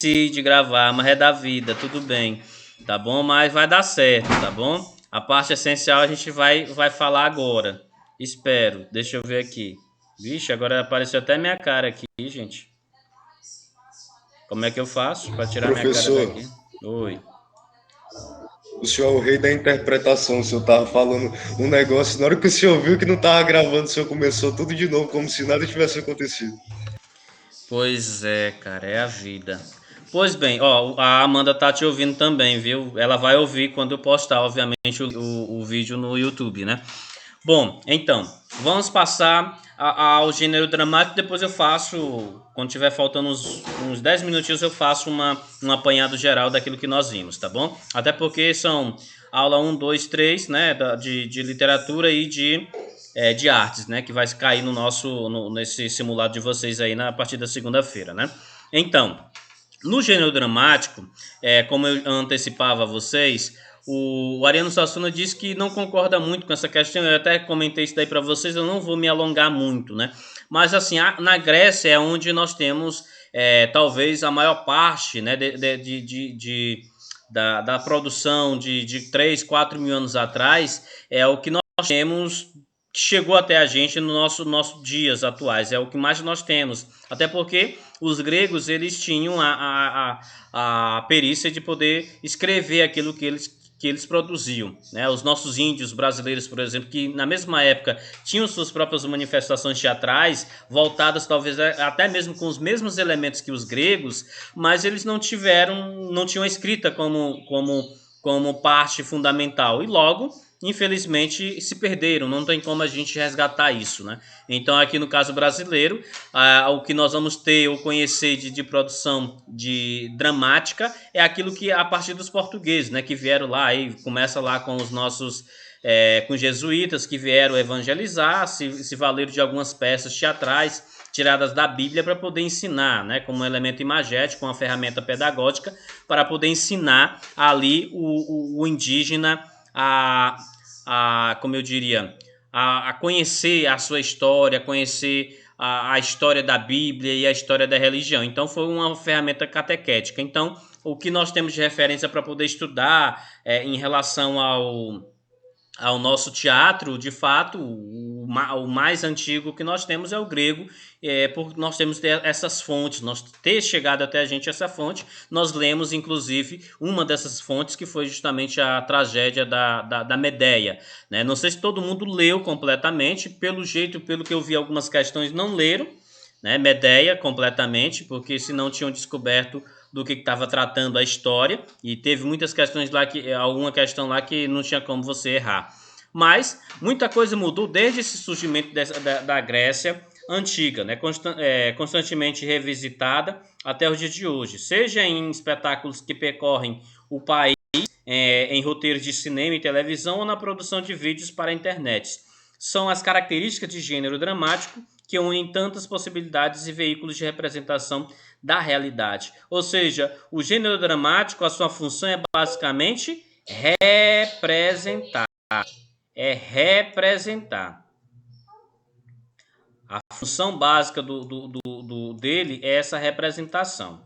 de gravar, mas é da vida, tudo bem, tá bom? Mas vai dar certo, tá bom? A parte essencial a gente vai falar agora. Espero. Deixa eu ver aqui. Vixe, agora apareceu até minha cara aqui, gente. Como é que eu faço para tirar minha cara Professor, daqui? Oi. o senhor é o rei da interpretação. O senhor tava falando um negócio, na hora que o senhor viu que não tava gravando, o senhor começou tudo de novo, como se nada tivesse acontecido. Pois é, cara, é a vida. Pois bem, ó, a Amanda tá te ouvindo também, viu? Ela vai ouvir quando eu postar, obviamente, o vídeo no YouTube, né? Bom, então, vamos passar ao gênero dramático. Depois eu faço, quando tiver faltando uns 10 minutinhos, eu faço um apanhado geral daquilo que nós vimos, tá bom? Até porque são aula um, 2, 3, né, de literatura e de artes, né, que vai cair no nesse simulado de vocês aí a partir da segunda-feira, né? Então, no gênero dramático, como eu antecipava a vocês, o Ariano Suassuna disse que não concorda muito com essa questão. Eu até comentei isso daí para vocês, eu não vou me alongar muito, né? Mas assim, na Grécia é onde nós temos talvez a maior parte, né, da produção de 3, 4 mil anos atrás, é o que nós temos que chegou até a gente no nossos dias atuais, é o que mais nós temos. Até porque os gregos eles tinham a perícia de poder escrever aquilo que eles produziam, né? Os nossos índios brasileiros, por exemplo, que na mesma época tinham suas próprias manifestações teatrais, voltadas talvez até mesmo com os mesmos elementos que os gregos, mas eles não tinham a escrita como parte fundamental, e logo infelizmente se perderam, não tem como a gente resgatar isso, né? Então aqui no caso brasileiro, o que nós vamos ter ou conhecer de produção de dramática é aquilo que a partir dos portugueses, né, que vieram lá e começa lá com os nossos com jesuítas que vieram evangelizar, se valeram de algumas peças teatrais tiradas da Bíblia para poder ensinar, né, como um elemento imagético, uma ferramenta pedagógica para poder ensinar ali o indígena como eu diria, a conhecer a sua história, a conhecer a história da Bíblia e a história da religião. Então foi uma ferramenta catequética. Então o que nós temos de referência para poder estudar em relação ao nosso teatro, de fato, o mais antigo que nós temos é o grego, por nós temos essas fontes, nós ter chegado até a gente essa fonte, nós lemos, inclusive, uma dessas fontes que foi justamente a tragédia da Medeia, né? Não sei se todo mundo leu completamente, pelo jeito, pelo que eu vi, algumas questões não leram, né, Medeia completamente, porque se não tinham descoberto do que estava tratando a história, e teve muitas questões lá alguma questão lá que não tinha como você errar. Mas muita coisa mudou desde esse surgimento da Grécia antiga, né, constantemente revisitada até os dias de hoje, seja em espetáculos que percorrem o país, em roteiros de cinema e televisão ou na produção de vídeos para a internet. São as características de gênero dramático que unem tantas possibilidades e veículos de representação da realidade. Ou seja, o gênero dramático, a sua função é basicamente representar. É representar. A função básica dele é essa representação.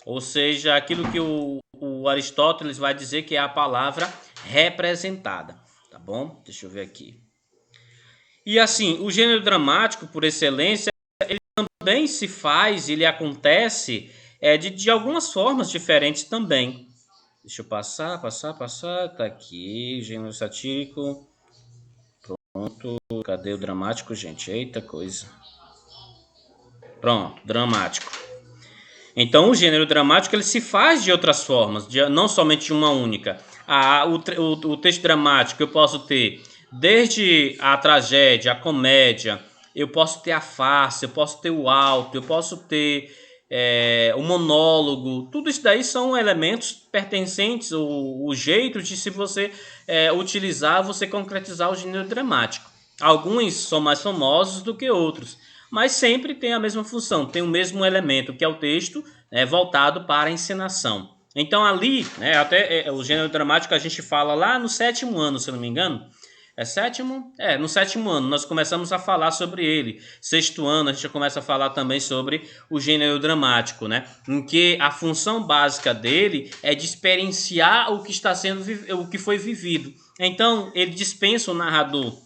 Ou seja, aquilo que o Aristóteles vai dizer que é a palavra representada. Tá bom? Deixa eu ver aqui. E assim, o gênero dramático, por excelência, ele também se faz, ele acontece de algumas formas diferentes também. Deixa eu passar. Tá aqui, gênero satírico. Pronto. Cadê o dramático, gente? Eita coisa. Pronto, dramático. Então, o gênero dramático ele se faz de outras formas, não somente de uma única. O texto dramático eu posso ter desde a tragédia, a comédia, eu posso ter a farsa, eu posso ter o alto, eu posso ter o monólogo. Tudo isso daí são elementos pertencentes, o jeito de se você utilizar, você concretizar o gênero dramático. Alguns são mais famosos do que outros, mas sempre tem a mesma função, tem o mesmo elemento, que é o texto voltado para a encenação. Então ali, né, até o gênero dramático a gente fala lá no sétimo ano, se não me engano, É sétimo? É, no sétimo ano nós começamos a falar sobre ele. Sexto ano a gente começa a falar também sobre o gênero dramático, né? Em que a função básica dele é de experienciar o que está sendo, o que foi vivido. Então ele dispensa o narrador.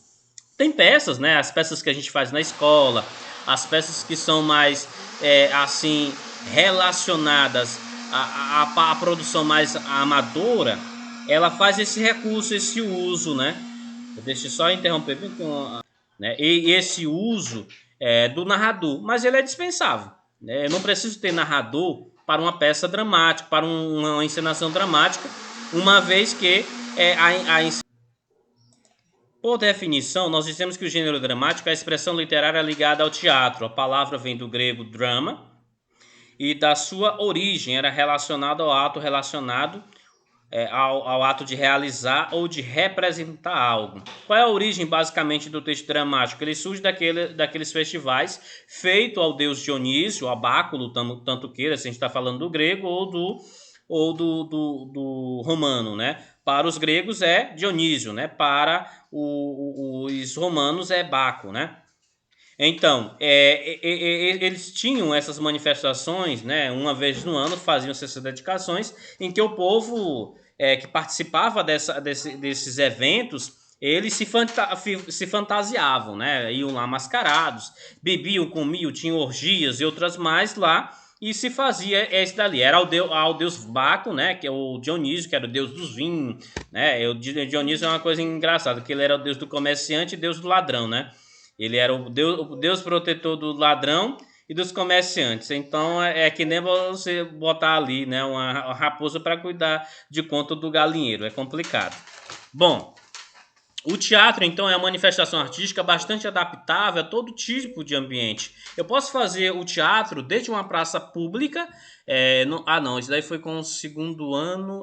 Tem peças, né? As peças que a gente faz na escola, as peças que são mais assim relacionadas à produção mais amadora, ela faz esse recurso, esse uso, né? Deixa eu só interromper, né? E esse uso do narrador, mas ele é dispensável, né? Eu não preciso ter narrador para uma peça dramática, para uma encenação dramática, uma vez que por definição, nós dizemos que o gênero dramático é a expressão literária ligada ao teatro. A palavra vem do grego drama e da sua origem era relacionado ao ato ao ato de realizar ou de representar algo. Qual é a origem, basicamente, do texto dramático? Ele surge daqueles festivais feitos ao deus Dionísio, a Báculo, tanto queira, se a gente está falando do grego ou do romano, né? Para os gregos é Dionísio, né? Para os romanos é Baco, né? Então, eles tinham essas manifestações, né? Uma vez no ano faziam essas dedicações em que o povo que participava desses eventos, eles se fantasiavam, né? Iam lá mascarados, bebiam, comiam, tinham orgias e outras mais lá, e se fazia esse dali. Era ao deus Baco, né? Que é o Dionísio, que era o deus dos vinhos, né? O Dionísio é uma coisa engraçada, que ele era o deus do comerciante e deus do ladrão, né? Ele era o Deus protetor do ladrão e dos comerciantes. Então é que nem você botar ali, né, uma raposa para cuidar de conta do galinheiro. É complicado. Bom, o teatro, então, é uma manifestação artística bastante adaptável a todo tipo de ambiente. Eu posso fazer o teatro desde uma praça pública. Não, isso daí foi com o segundo ano.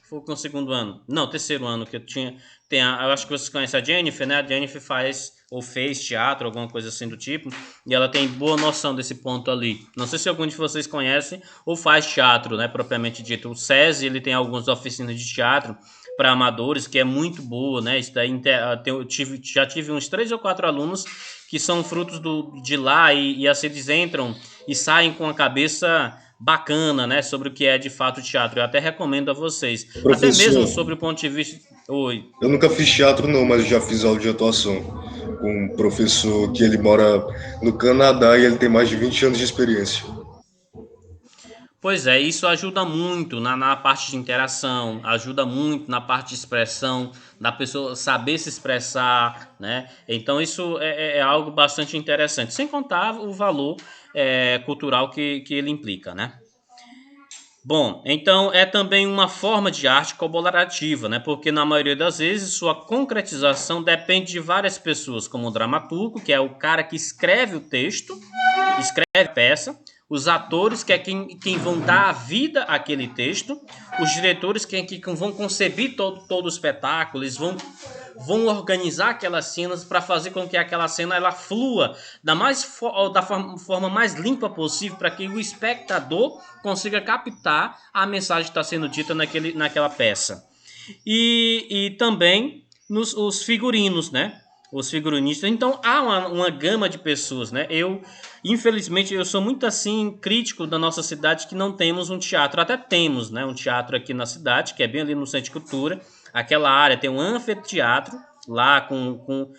Foi com o segundo ano. Não, terceiro ano que eu tinha. Eu acho que vocês conhecem a Jennifer, né? A Jennifer faz ou fez teatro, alguma coisa assim do tipo. E ela tem boa noção desse ponto ali. Não sei se algum de vocês conhece ou faz teatro, né? Propriamente dito. O SESI, ele tem algumas oficinas de teatro para amadores, que é muito boa, né? Isso daí, já tive uns 3 ou 4 alunos que são frutos de lá e assim eles entram e saem com a cabeça bacana, né? Sobre o que é de fato o teatro. Eu até recomendo a vocês. Até mesmo Professor, sobre o ponto de vista... Oi. eu nunca fiz teatro não, mas eu já fiz aula de atuação com um professor que ele mora no Canadá e ele tem mais de 20 anos de experiência. Pois é, isso ajuda muito na parte de interação, ajuda muito na parte de expressão, da pessoa saber se expressar, né? Então isso é algo bastante interessante, sem contar o valor cultural que ele implica, né? Bom, então é também uma forma de arte colaborativa, né? Porque na maioria das vezes sua concretização depende de várias pessoas, como o dramaturgo, que é o cara que escreve o texto, escreve a peça, os atores, que é quem vão dar a vida àquele texto, os diretores, que vão conceber todo o espetáculo, eles vão organizar aquelas cenas para fazer com que aquela cena ela flua da forma mais limpa possível, para que o espectador consiga captar a mensagem que está sendo dita naquela peça. E também os figurinos, né? Os figurinistas. Então há uma gama de pessoas, né? Infelizmente, eu sou muito assim crítico da nossa cidade que não temos um teatro. Até temos, né? Um teatro aqui na cidade, que é bem ali no Centro de Cultura. Aquela área tem um anfiteatro lá com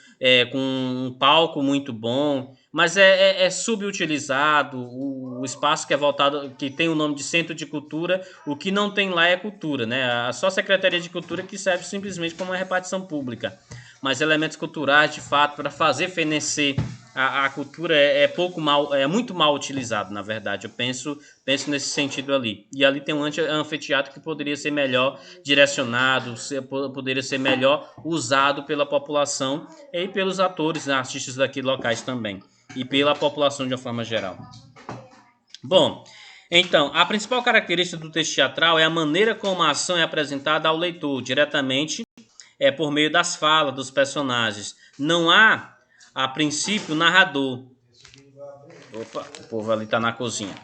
um palco muito bom, mas é subutilizado. O espaço que é voltado, que tem o nome de Centro de Cultura, o que não tem lá é cultura, né? Só a Secretaria de Cultura que serve simplesmente como uma repartição pública. Mas elementos culturais, de fato, para fazer fenecer a cultura é muito mal utilizado, na verdade. Eu penso nesse sentido ali. E ali tem um anfiteatro que poderia ser melhor direcionado, poderia ser melhor usado pela população e pelos atores, né, artistas daqui locais também. E pela população de uma forma geral. Bom, então, a principal característica do texto teatral é a maneira como a ação é apresentada ao leitor, diretamente por meio das falas dos personagens. Não há, a princípio, narrador. Opa, o povo ali está na cozinha.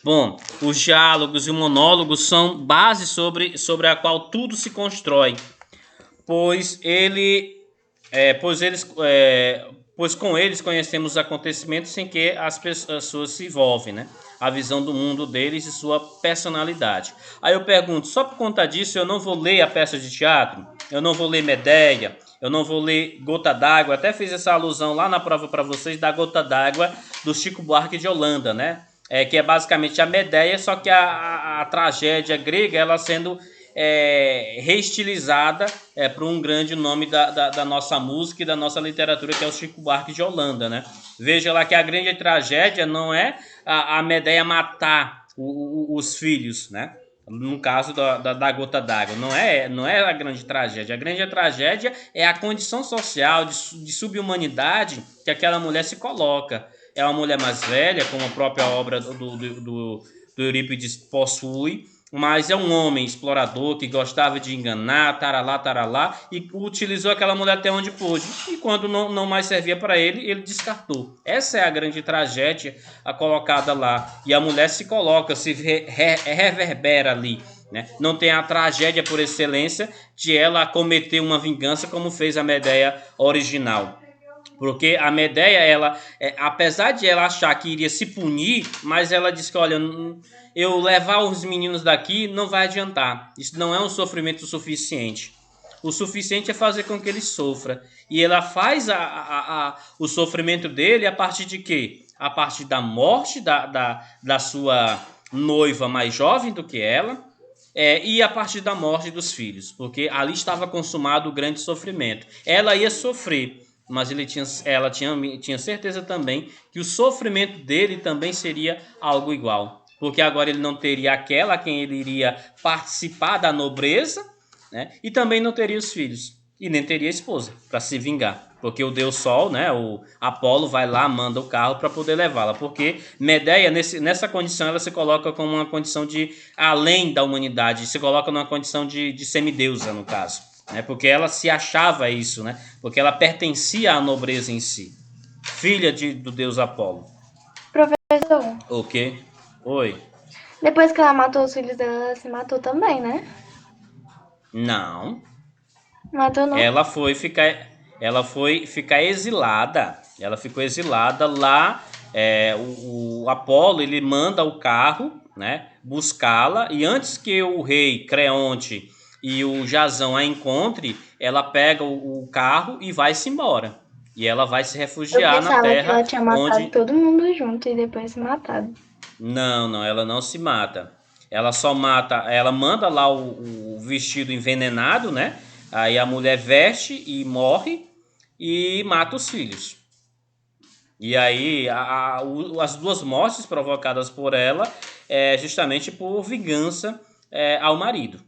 Bom, os diálogos e monólogos são base sobre a qual tudo se constrói, pois ele Pois com eles conhecemos os acontecimentos em que as pessoas se envolvem, né? A visão do mundo deles e sua personalidade. Aí eu pergunto, só por conta disso eu não vou ler a peça de teatro? Eu não vou ler Medéia? Eu não vou ler Gota d'Água? Até fiz essa alusão lá na prova para vocês da Gota d'Água do Chico Buarque de Holanda, né? Que é basicamente a Medéia, só que a tragédia grega ela sendo reestilizada para um grande nome da nossa música e da nossa literatura, que é o Chico Buarque de Holanda, né? Veja lá que a grande tragédia não é a Medéia matar os filhos, né? No caso da gota d'água, não é a grande tragédia. A grande tragédia é a condição social de subhumanidade que aquela mulher se coloca. É uma mulher mais velha, como a própria obra do Eurípides possui, mas é um homem explorador que gostava de enganar, taralá, taralá, e utilizou aquela mulher até onde pôde. E quando não mais servia para ele, ele descartou. Essa é a grande tragédia colocada lá. E a mulher se coloca, se reverbera ali. Né? Não tem a tragédia por excelência de ela cometer uma vingança como fez a Medéia original. Porque a Medéia, apesar de ela achar que iria se punir, mas ela disse que, olha, eu levar os meninos daqui não vai adiantar. Isso não é um sofrimento suficiente. O suficiente é fazer com que ele sofra. E ela faz o sofrimento dele a partir de quê? A partir da morte da sua noiva mais jovem do que ela, e a partir da morte dos filhos. Porque ali estava consumado o grande sofrimento. Ela ia sofrer, mas ela tinha certeza também que o sofrimento dele também seria algo igual. Porque agora ele não teria aquela a quem ele iria participar da nobreza, né? E também não teria os filhos. E nem teria a esposa para se vingar. Porque o Deus Sol, né, o Apolo, vai lá, manda o carro para poder levá-la. Porque Medéia, nessa condição, ela se coloca como uma condição de além da humanidade. Se coloca numa condição de semideusa, no caso. Né? Porque ela se achava isso, né? Porque ela pertencia à nobreza em si. Filha do Deus Apolo. Professor. O quê? Oi. Depois que ela matou os filhos dela, ela se matou também, né? Não. Matou não? Ela foi ficar exilada. Ela ficou exilada lá. O Apolo ele manda o carro, né, buscá-la, e antes que o rei Creonte e o Jasão a encontre, ela pega o carro e vai-se embora. E ela vai se refugiar na terra que ela tinha matado todo mundo junto e depois se matado. Não, ela não se mata. Ela só mata, ela manda lá o vestido envenenado, né? Aí a mulher veste e morre e mata os filhos. E aí as duas mortes provocadas por ela é justamente por vingança ao marido.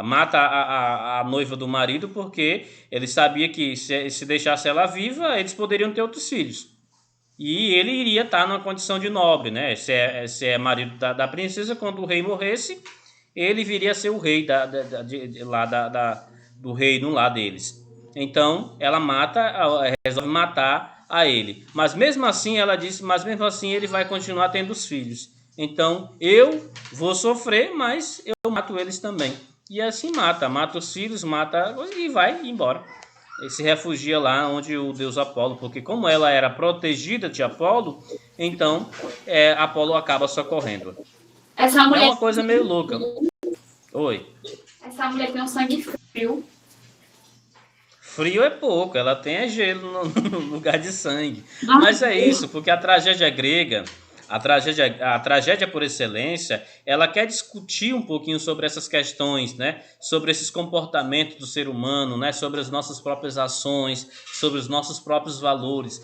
Mata a noiva do marido porque ele sabia que se deixasse ela viva, eles poderiam ter outros filhos. E ele iria estar numa condição de nobre, né? Se é marido da princesa, quando o rei morresse, ele viria a ser o rei do reino lá deles. Então, ela resolve matar a ele. Mas mesmo assim, ela disse, mas mesmo assim ele vai continuar tendo os filhos. Então, eu vou sofrer, mas eu mato eles também. E assim mata os filhos, mata e vai embora. E se refugia lá onde o deus Apolo, porque como ela era protegida de Apolo, então Apolo acaba socorrendo. Essa mulher é uma coisa meio louca. Oi. Essa mulher tem um sangue frio. Frio é pouco, ela tem gelo no lugar de sangue. Mas é isso, porque a tragédia grega, a tragédia por excelência, ela quer discutir um pouquinho sobre essas questões, né? Sobre esses comportamentos do ser humano, né? Sobre as nossas próprias ações, sobre os nossos próprios valores.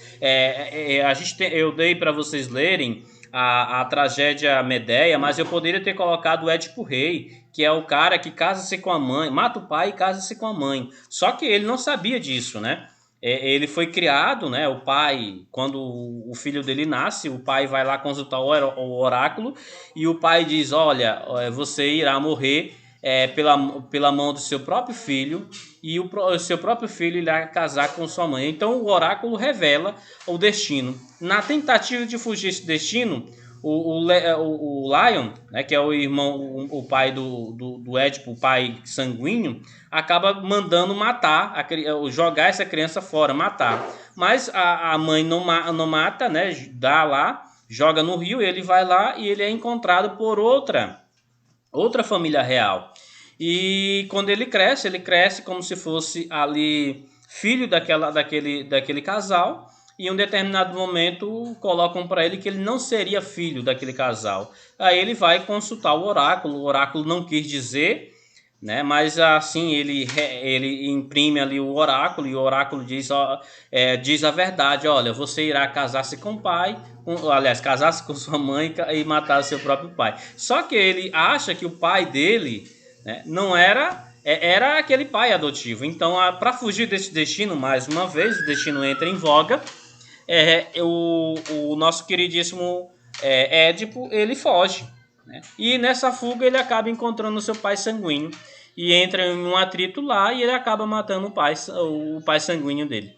Eu dei para vocês lerem a tragédia Medéia, mas eu poderia ter colocado o Édipo Rei, que é o cara que casa-se com a mãe, mata o pai e casa-se com a mãe. Só que ele não sabia disso, né? Ele foi criado, né? O pai, quando o filho dele nasce, o pai vai lá consultar o oráculo e o pai diz: olha, você irá morrer pela mão do seu próprio filho e o seu próprio filho irá casar com sua mãe. Então o oráculo revela o destino. Na tentativa de fugir desse destino, o Lion, né, que é o irmão, o pai do Édipo, o pai sanguíneo, acaba mandando matar, jogar essa criança fora, matar. Mas a mãe não mata, né, dá lá, joga no rio, ele vai lá e ele é encontrado por outra família real. E quando ele cresce como se fosse ali filho daquele casal. E em um determinado momento colocam para ele que ele não seria filho daquele casal. Aí ele vai consultar o oráculo não quis dizer, né? Mas assim ele imprime ali o oráculo e o oráculo diz a verdade. Olha, você irá casar-se com o pai, casar-se com sua mãe e matar seu próprio pai. Só que ele acha que o pai dele, né, não era aquele pai adotivo. Então, para fugir desse destino, mais uma vez, o destino entra em voga. O nosso queridíssimo Édipo, ele foge, né? E nessa fuga ele acaba encontrando o seu pai sanguíneo e entra em um atrito lá e ele acaba matando o pai sanguíneo dele.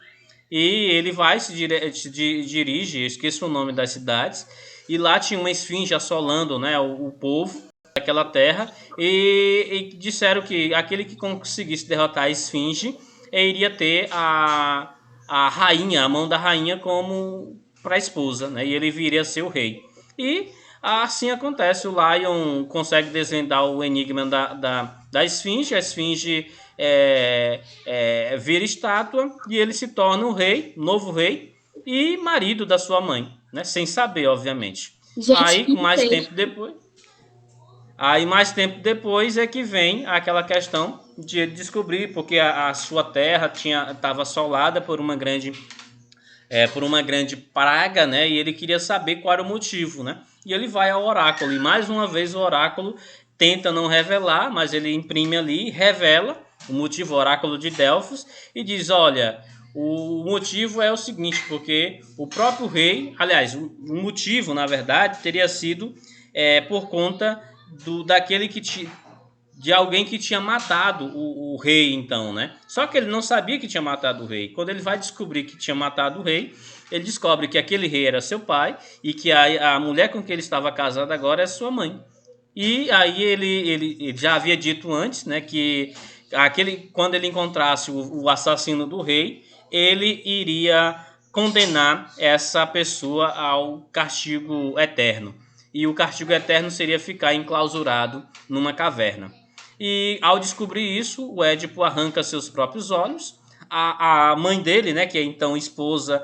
E ele vai, se dirige, esqueço o nome das cidades, e lá tinha uma esfinge assolando, né, o povo daquela terra, e disseram que aquele que conseguisse derrotar a esfinge iria ter a rainha, a mão da rainha como para esposa, né? E ele viria a ser o rei. E assim acontece, o Lion consegue desvendar o enigma da esfinge, a esfinge vira estátua e ele se torna o rei, novo rei e marido da sua mãe, né? Sem saber, obviamente. Gente, Mais tempo depois é que vem aquela questão de ele descobrir, porque a sua terra estava assolada por uma grande praga, né? E ele queria saber qual era o motivo, né? E ele vai ao oráculo, e mais uma vez o oráculo tenta não revelar, mas ele imprime ali, revela o motivo, o oráculo de Delfos, e diz, olha, o motivo é o seguinte, porque o próprio rei, aliás, o motivo, na verdade, teria sido por conta de alguém que tinha matado o rei, então, né? Só que ele não sabia que tinha matado o rei. Quando ele vai descobrir que tinha matado o rei, ele descobre que aquele rei era seu pai e que a mulher com quem ele estava casado agora é sua mãe. E aí ele já havia dito antes, né, que quando ele encontrasse o assassino do rei, ele iria condenar essa pessoa ao castigo eterno. E o castigo eterno seria ficar enclausurado numa caverna. E ao descobrir isso, o Édipo arranca seus próprios olhos. A mãe dele, né, que é então esposa,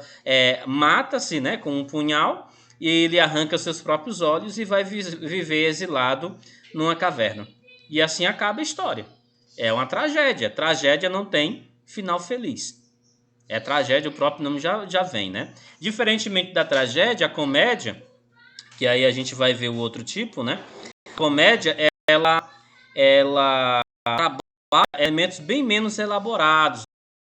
mata-se, né, com um punhal. E ele arranca seus próprios olhos e vai viver exilado numa caverna. E assim acaba a história. É uma tragédia. Tragédia não tem final feliz. É tragédia, o próprio nome já vem, né? Diferentemente da tragédia, a comédia, que aí a gente vai ver o outro tipo, né? A comédia, ela trabalha elementos bem menos elaborados.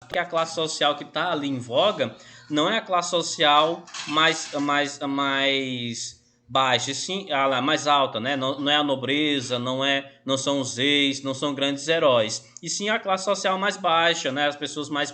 Que a classe social que está ali em voga não é a classe social mais baixa, sim, a mais alta, né? Não é a nobreza, não são os reis, não são grandes heróis, e sim a classe social mais baixa, né? As pessoas mais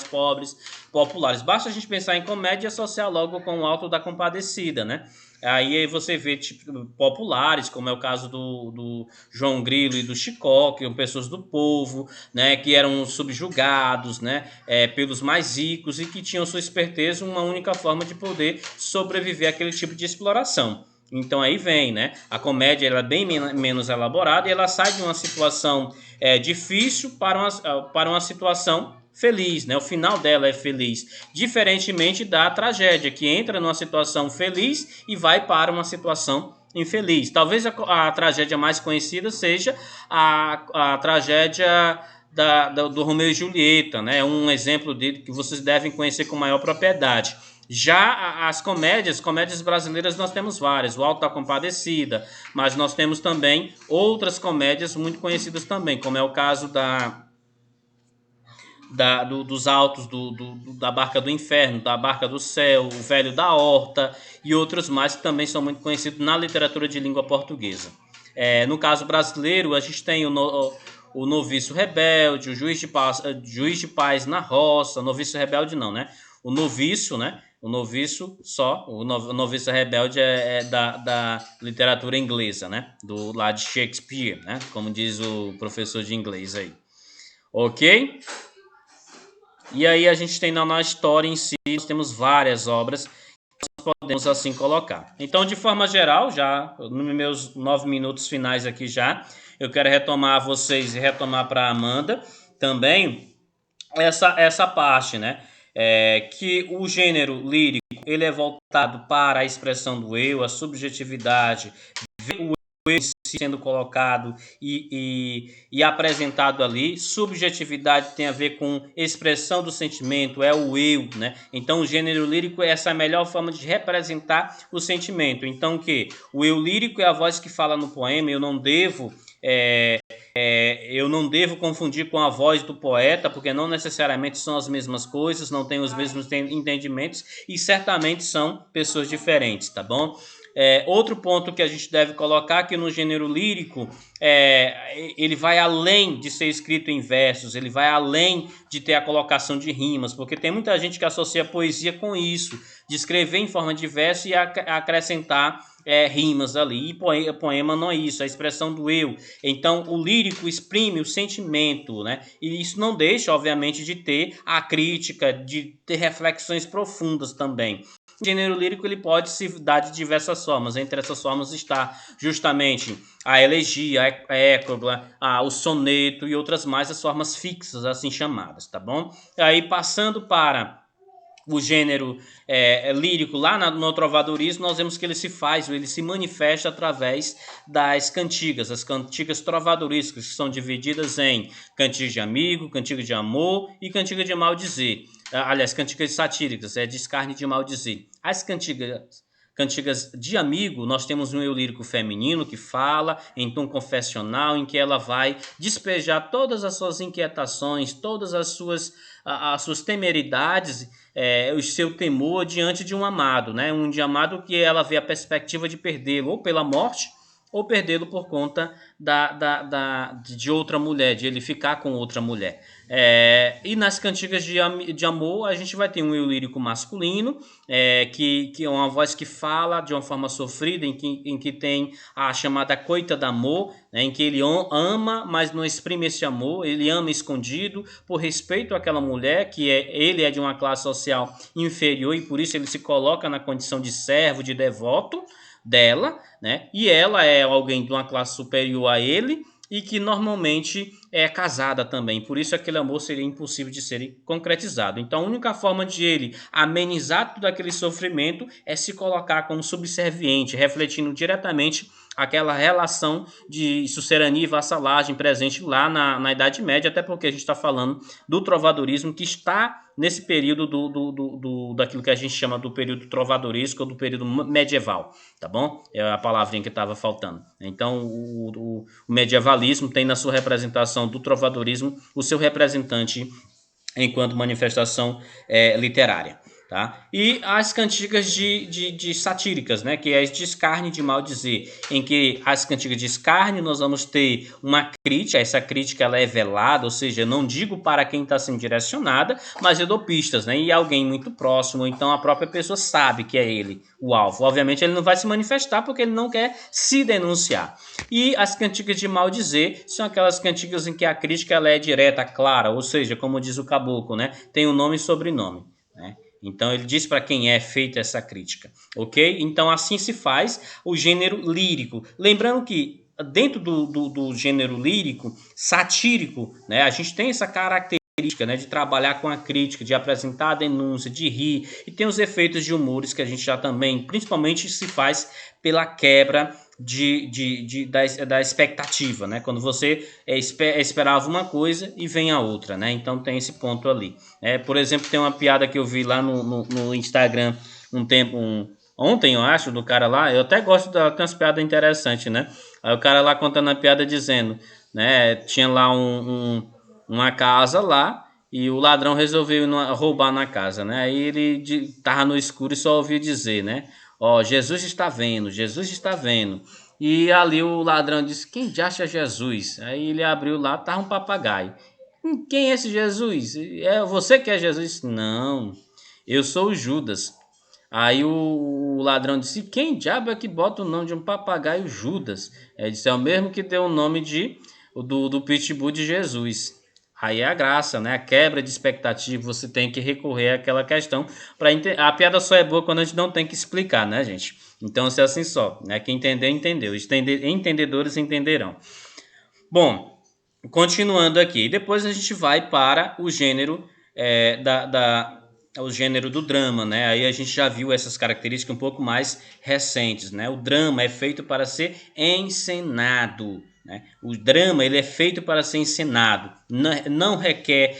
pobres, populares. Basta a gente pensar em comédia social logo com o Alto da Compadecida, né? Aí você vê tipo, populares, como é o caso do João Grilo e do Chicó, que são pessoas do povo, né, que eram subjugados, né, pelos mais ricos e que tinham sua esperteza uma única forma de poder sobreviver àquele tipo de exploração. Então aí vem, né, a comédia ela é bem menos elaborada e ela sai de uma situação difícil para uma situação feliz, né? O final dela é feliz, diferentemente da tragédia, que entra numa situação feliz e vai para uma situação infeliz. Talvez a tragédia mais conhecida seja a tragédia do Romeu e Julieta, né? Um exemplo dele que vocês devem conhecer com maior propriedade. Já as comédias brasileiras nós temos várias, o Alto da Compadecida, mas nós temos também outras comédias muito conhecidas também, como é o caso dos Altos, da Barca do Inferno, da Barca do Céu, o Velho da Horta e outros mais que também são muito conhecidos na literatura de língua portuguesa. No caso brasileiro, a gente tem o Noviço Rebelde, o Juiz de Paz na Roça, Noviço Rebelde não, né? O Noviço, né? O Noviço o Noviço Rebelde é da literatura inglesa, né? Do lá de Shakespeare, né? Como diz o professor de inglês aí. Ok? E aí a gente tem na história em si, nós temos várias obras que nós podemos assim colocar. Então, de forma geral, já nos meus 9 minutos finais aqui já, eu quero retomar vocês e retomar para a Amanda também essa parte, né? Que o gênero lírico ele é voltado para a expressão do eu, a subjetividade, ver o eu sendo colocado e apresentado ali. Subjetividade tem a ver com expressão do sentimento, é o eu, né? Então o gênero lírico é essa melhor forma de representar o sentimento. Então o eu lírico é a voz que fala no poema. Eu não devo confundir com a voz do poeta, porque não necessariamente são as mesmas coisas, não têm os mesmos entendimentos e certamente são pessoas diferentes, tá bom? Outro ponto que a gente deve colocar que no gênero lírico ele vai além de ser escrito em versos, ele vai além de ter a colocação de rimas, porque tem muita gente que associa poesia com isso, de escrever em forma de verso e acrescentar rimas ali. E poema não é isso, é a expressão do eu. Então o lírico exprime o sentimento, né? E isso não deixa, obviamente, de ter a crítica, de ter reflexões profundas também. O gênero lírico ele pode se dar de diversas formas. Entre essas formas está justamente a elegia, a épigla, o soneto e outras mais, as formas fixas assim chamadas, tá bom? Aí passando para o gênero lírico lá no trovadorismo, nós vemos que ele se manifesta através das cantigas, as cantigas trovadorísticas, que são divididas em cantigas de amigo, cantiga de amor e cantiga de maldizer. Aliás, cantigas satíricas, de escárnio de maldizer. As cantigas de amigo, nós temos um eu lírico feminino que fala em tom confessional, em que ela vai despejar todas as suas inquietações, todas as suas temeridades, o seu temor diante de um amado, né? Um de amado que ela vê a perspectiva de perdê-lo ou pela morte ou perdê-lo por conta de outra mulher, de ele ficar com outra mulher. E nas cantigas de amor, a gente vai ter um eu lírico masculino, que é uma voz que fala de uma forma sofrida, em que tem a chamada coita d'amor, né, em que ele ama, mas não exprime esse amor, ele ama escondido, por respeito àquela mulher, ele é de uma classe social inferior, e por isso ele se coloca na condição de servo, de devoto dela, né? E ela é alguém de uma classe superior a ele e que normalmente é casada também. Por isso aquele amor seria impossível de ser concretizado. Então a única forma de ele amenizar todo aquele sofrimento é se colocar como subserviente, refletindo diretamente aquela relação de sucerania e vassalagem presente lá na Idade Média, até porque a gente está falando do trovadorismo que está nesse período daquilo que a gente chama do período trovadoresco ou do período medieval, tá bom? É a palavrinha que estava faltando. Então o medievalismo tem na sua representação do trovadorismo o seu representante enquanto manifestação literária. Tá? E as cantigas de satíricas, né? Que é de escárnio de maldizer, em que as cantigas de escárnio nós vamos ter uma crítica, essa crítica ela é velada, ou seja, eu não digo para quem está sendo direcionada, mas eu dou pistas, né? E alguém muito próximo, então a própria pessoa sabe que é ele o alvo. Obviamente ele não vai se manifestar porque ele não quer se denunciar. E as cantigas de maldizer são aquelas cantigas em que a crítica ela é direta, clara, ou seja, como diz o caboclo, né? Tem um nome e sobrenome, né? Então ele diz para quem é feita essa crítica, ok? Então assim se faz o gênero lírico. Lembrando que dentro do gênero lírico, satírico, né, a gente tem essa característica, né, de trabalhar com a crítica, de apresentar a denúncia, de rir, e tem os efeitos de humores que a gente já também, principalmente se faz pela quebra da expectativa, né? Quando você esperava uma coisa e vem a outra, né? Então tem esse ponto ali. Por exemplo, tem uma piada que eu vi lá no Instagram ontem, eu acho, do cara lá. Eu até gosto tem umas piadas interessantes, né? Aí o cara lá contando a piada dizendo, né? Tinha lá uma casa lá e o ladrão resolveu roubar na casa, né? Aí ele tava no escuro e só ouvia dizer, né? Ó, Jesus está vendo, Jesus está vendo. E ali o ladrão disse, quem já acha Jesus? Aí ele abriu lá, tava um papagaio. Quem é esse Jesus? É você que é Jesus? Não, eu sou o Judas. Aí o ladrão disse: quem diabo é que bota o nome de um papagaio Judas? Ele disse: é o mesmo que deu o nome do Pitbull de Jesus. Aí é a graça, né? A quebra de expectativa, você tem que recorrer àquela questão para a piada só é boa quando a gente não tem que explicar, né, gente? Então, se é assim só, né? Quem entender, entendeu. Entendedores entenderão. Bom, continuando aqui, depois a gente vai para o gênero o gênero do drama, né? Aí a gente já viu essas características um pouco mais recentes, né? O drama é feito para ser encenado, né? O drama ele é feito para ser encenado, não requer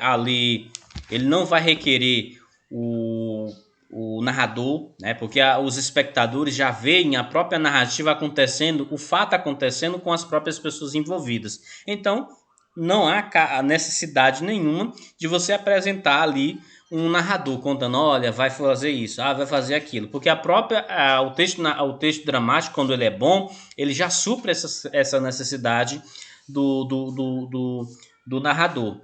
ali, ele não vai requerer o narrador, né? Porque os espectadores já veem a própria narrativa acontecendo, o fato acontecendo com as próprias pessoas envolvidas. Então, não há necessidade nenhuma de você apresentar ali um narrador contando, olha, vai fazer isso, vai fazer aquilo, porque o texto dramático, quando ele é bom, ele já supre essa necessidade do narrador.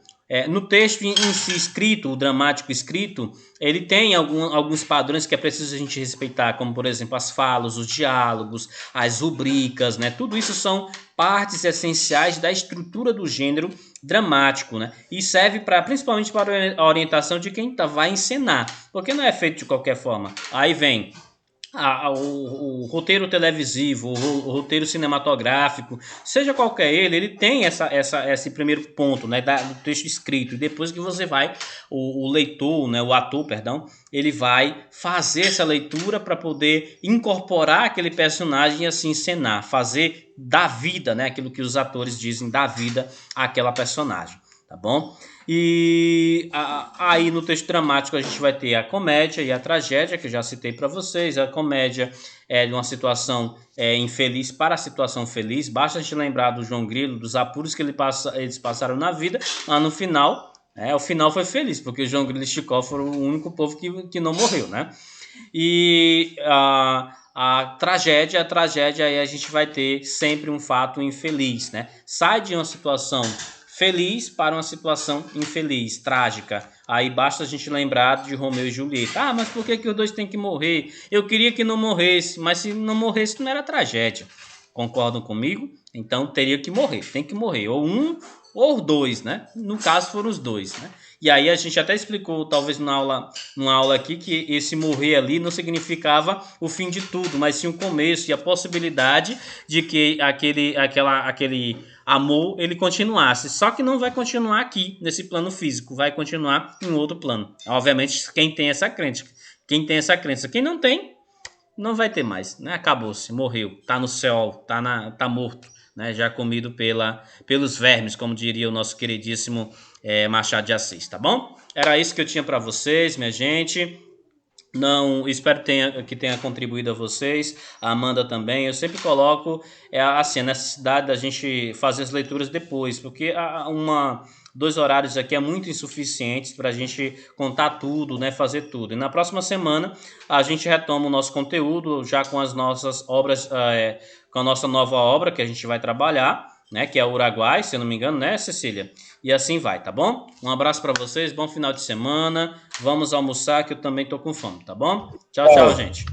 No texto em si escrito, o dramático escrito, ele tem alguns padrões que é preciso a gente respeitar, como por exemplo as falas, os diálogos, as rubricas, né? Tudo isso são partes essenciais da estrutura do gênero dramático, né? E serve principalmente para a orientação de quem vai encenar, porque não é feito de qualquer forma. Aí vem o roteiro televisivo, o roteiro cinematográfico, seja qualquer ele tem esse primeiro ponto, né, do texto escrito, e depois que você vai, o leitor, né, o ator, perdão, ele vai fazer essa leitura para poder incorporar aquele personagem e assim encenar, fazer da vida, né, aquilo que os atores dizem, da vida àquela personagem, tá bom? E aí no texto dramático a gente vai ter a comédia e a tragédia, que eu já citei para vocês. A comédia é de uma situação infeliz para a situação feliz. Basta a gente lembrar do João Grilo, dos apuros que eles passaram na vida, mas no final, o final foi feliz, porque o João Grilo e Chicó foram o único povo que não morreu, né? E a tragédia aí a gente vai ter sempre um fato infeliz, né? Sai de uma situação feliz para uma situação infeliz, trágica. Aí basta a gente lembrar de Romeu e Julieta. Mas por que os dois têm que morrer? Eu queria que não morresse, mas se não morresse não era tragédia. Concordam comigo? Então teria que morrer, tem que morrer. Ou um ou dois, né? No caso foram os dois, né? E aí a gente até explicou, talvez numa aula aqui, que esse morrer ali não significava o fim de tudo, mas sim o começo e a possibilidade de que aquele amor ele continuasse. Só que não vai continuar aqui, nesse plano físico, vai continuar em outro plano. Obviamente, quem tem essa crença. Quem não tem, não vai ter mais, né? Acabou-se, morreu, tá no céu, tá morto, né? Já comido pelos vermes, como diria o nosso queridíssimo Machado de Assis, tá bom? Era isso que eu tinha para vocês, minha gente. Não, espero que tenha contribuído a vocês, a Amanda também. Eu sempre coloco assim, a necessidade da gente fazer as leituras depois, porque 2 horários aqui é muito insuficientes para a gente contar tudo, né, fazer tudo. E na próxima semana a gente retoma o nosso conteúdo já com as nossas obras, com a nossa nova obra que a gente vai trabalhar, né, que é o Uruguai, se eu não me engano, né, Cecília? E assim vai, tá bom? Um abraço para vocês, bom final de semana. Vamos almoçar que eu também tô com fome, tá bom? Tchau, tchau, gente.